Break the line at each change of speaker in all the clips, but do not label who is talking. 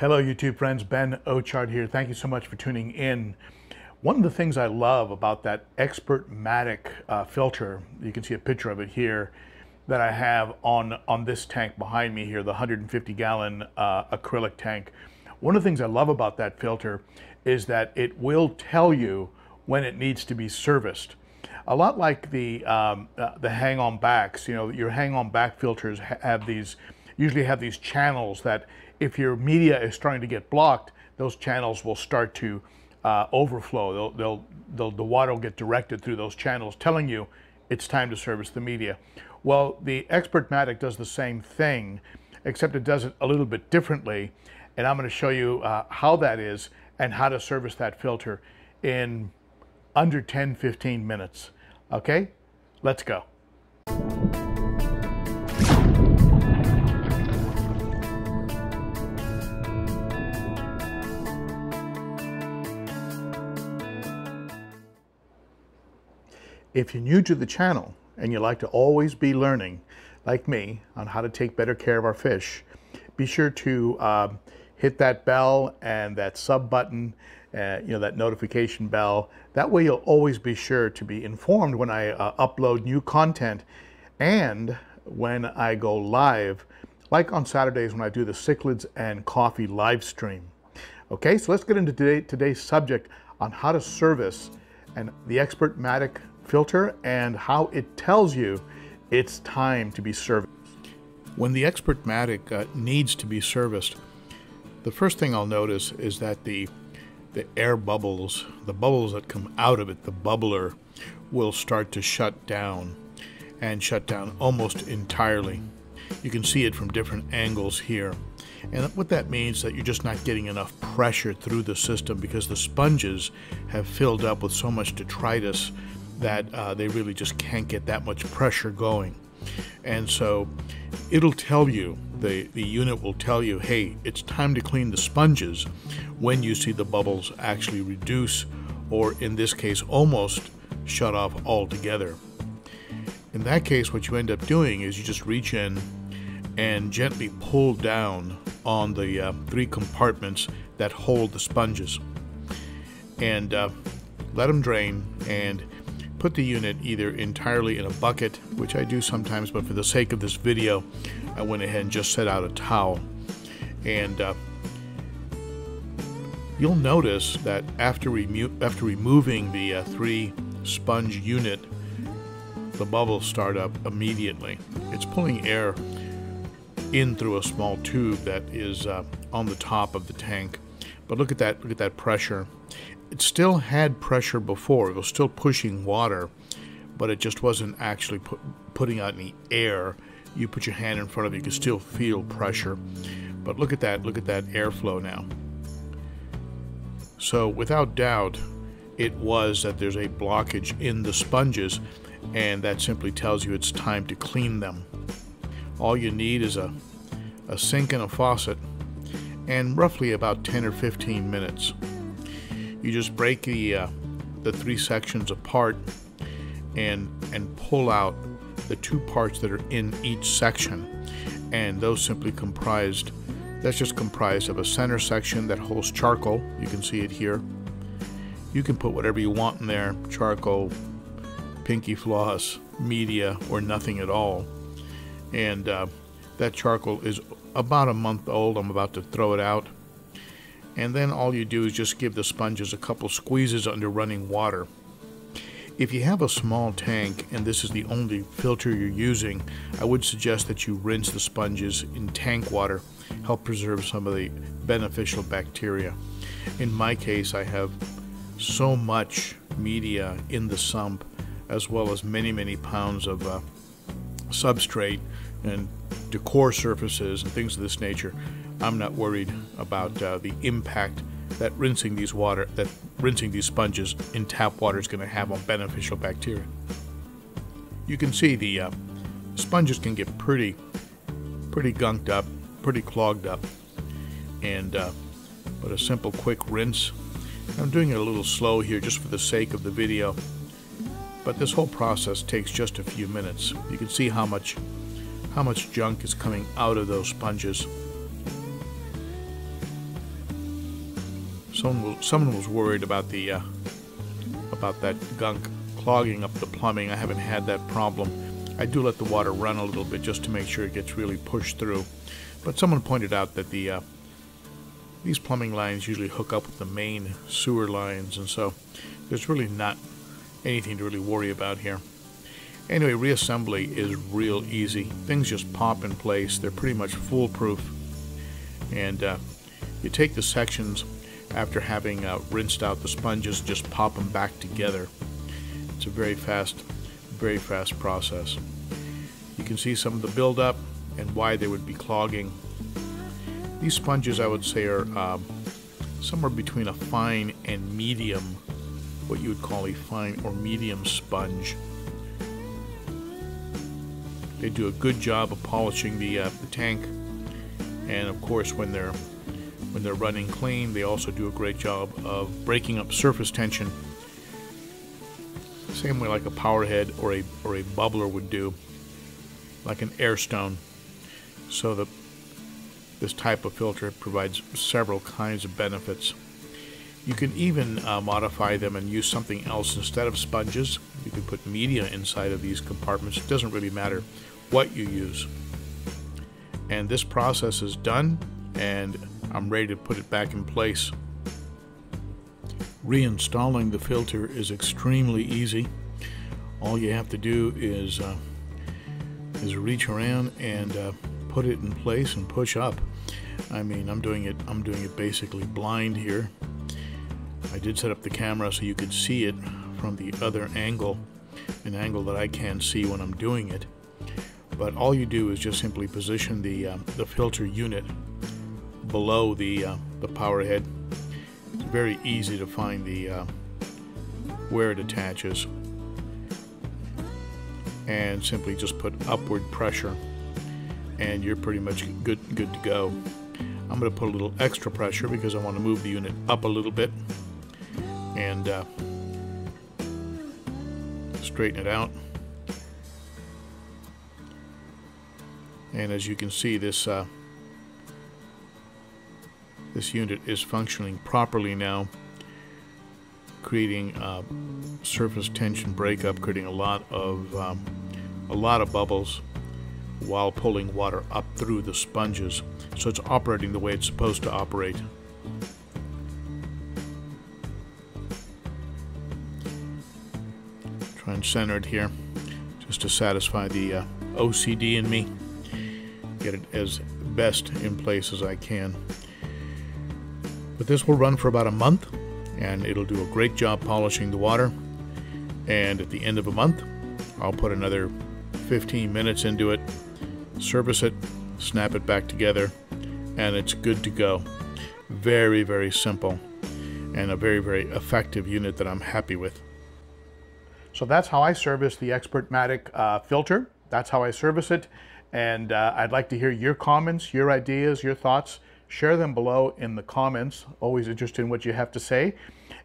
Hello YouTube friends, Ben Ochart here. Thank you so much for tuning in. One of the things I love about that XpertMatic filter, you can see a picture of it here, that I have on this tank behind me here, the 150-gallon acrylic tank. One of the things I love about that filter is that it will tell you when it needs to be serviced. A lot like the hang-on backs, you know, your hang-on back filters usually have these channels that if your media is starting to get blocked, those channels will start to overflow. The water will get directed through those channels, telling you it's time to service the media. Well, the XpertMatic does the same thing, except it does it a little bit differently. And I'm going to show you how that is and how to service that filter in under 10-15 minutes. Okay, let's go. If you're new to the channel and you like to always be learning, like me, on how to take better care of our fish, be sure to hit that bell and that sub button, that notification bell. That way you'll always be sure to be informed when I upload new content and when I go live, like on Saturdays when I do the cichlids and coffee live stream. Okay, so let's get into today's subject on how to service the XpertMatic filter and how it tells you it's time to be serviced. When the XpertMatic needs to be serviced, the first thing I'll notice is that the air bubbles, the bubbles that come out of it, the bubbler, will start to shut down and shut down almost entirely. You can see it from different angles here. And what that means is that you're just not getting enough pressure through the system because the sponges have filled up with so much detritus that they really just can't get that much pressure going. And so it'll tell you, the unit will tell you, hey, it's time to clean the sponges when you see the bubbles actually reduce, or in this case, almost shut off altogether. In that case, what you end up doing is you just reach in and gently pull down on the 3 compartments that hold the sponges and let them drain, and put the unit either entirely in a bucket, which I do sometimes, but for the sake of this video, I went ahead and just set out a towel. And you'll notice that after removing the 3 sponge unit, the bubbles start up immediately. It's pulling air in through a small tube that is on the top of the tank. But look at that pressure. It still had pressure before. It was still pushing water, but it just wasn't actually putting out any air. You put your hand in front of it, you can still feel pressure. But look at that airflow now. So without doubt, it was that there's a blockage in the sponges, and that simply tells you it's time to clean them. All you need is a sink and a faucet, and roughly about 10 or 15 minutes. You just break the 3 sections apart and pull out the 2 parts that are in each section, and those simply comprised of a center section that holds charcoal. You can see it here. You can put whatever you want in there: charcoal, pinky floss, media, or nothing at all. And that charcoal is about a month old. I'm about to throw it out. And then all you do is just give the sponges a couple squeezes under running water. If you have a small tank and this is the only filter you're using, I would suggest that you rinse the sponges in tank water, help preserve some of the beneficial bacteria. In my case, I have so much media in the sump, as well as many pounds of substrate and decor surfaces and things of this nature. I'm not worried about the impact that rinsing these sponges in tap water is going to have on beneficial bacteria. You can see the sponges can get pretty gunked up, pretty clogged up, and but a simple quick rinse. I'm doing it a little slow here just for the sake of the video, but this whole process takes just a few minutes. You can see how much junk is coming out of those sponges. Someone was worried about that gunk clogging up the plumbing. I haven't had that problem. I do let the water run a little bit just to make sure it gets really pushed through. But someone pointed out that these plumbing lines usually hook up with the main sewer lines, and so there's really not anything to really worry about here. Anyway, reassembly is real easy. Things just pop in place. They're pretty much foolproof. And you take the sections after having rinsed out the sponges, just pop them back together. It's a very fast process. You can see some of the buildup and why they would be clogging. These sponges, I would say, are somewhere between a fine and medium, what you would call a fine or medium sponge. They do a good job of polishing the tank, and of course when they're running clean, they also do a great job of breaking up surface tension, same way like a Powerhead or a bubbler would do, like an air stone. So this type of filter provides several kinds of benefits. You can even modify them and use something else instead of sponges. You can put media inside of these compartments. It doesn't really matter what you use. And this process is done, and I'm ready to put it back in place. Reinstalling the filter is extremely easy. All you have to do is reach around and put it in place and push up. I mean, I'm doing it basically blind here. I did set up the camera so you could see it from the other angle, an angle that I can't see when I'm doing it. But all you do is just simply position the filter unit below the power head. It's very easy to find where it attaches, and simply just put upward pressure, and you're pretty much good to go. I'm going to put a little extra pressure because I want to move the unit up a little bit and straighten it out. And as you can see, this unit is functioning properly now, creating surface tension breakup, creating a lot of bubbles while pulling water up through the sponges. So it's operating the way it's supposed to operate. Try and center it here just to satisfy the OCD in me. Get it as best in place as I can. But this will run for about a month, and it'll do a great job polishing the water. And at the end of a month, I'll put another 15 minutes into it, service it, snap it back together, and it's good to go. Very, very simple, and a very, very effective unit that I'm happy with. So that's how I service the XpertMatic filter. That's how I service it. And I'd like to hear your comments, your ideas, your thoughts. Share them below in the comments. Always interested in what you have to say.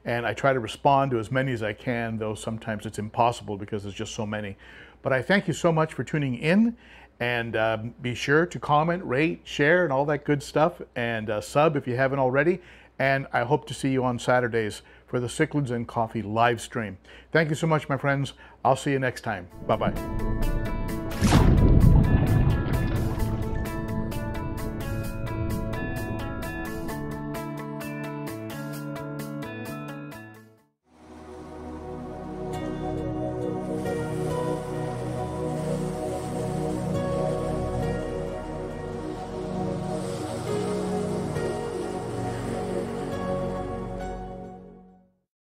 And I try to respond to as many as I can, though sometimes it's impossible because there's just so many. But I thank you so much for tuning in. And be sure to comment, rate, share, and all that good stuff. And sub if you haven't already. And I hope to see you on Saturdays for the Cichlids and Coffee live stream. Thank you so much, my friends. I'll see you next time. Bye-bye.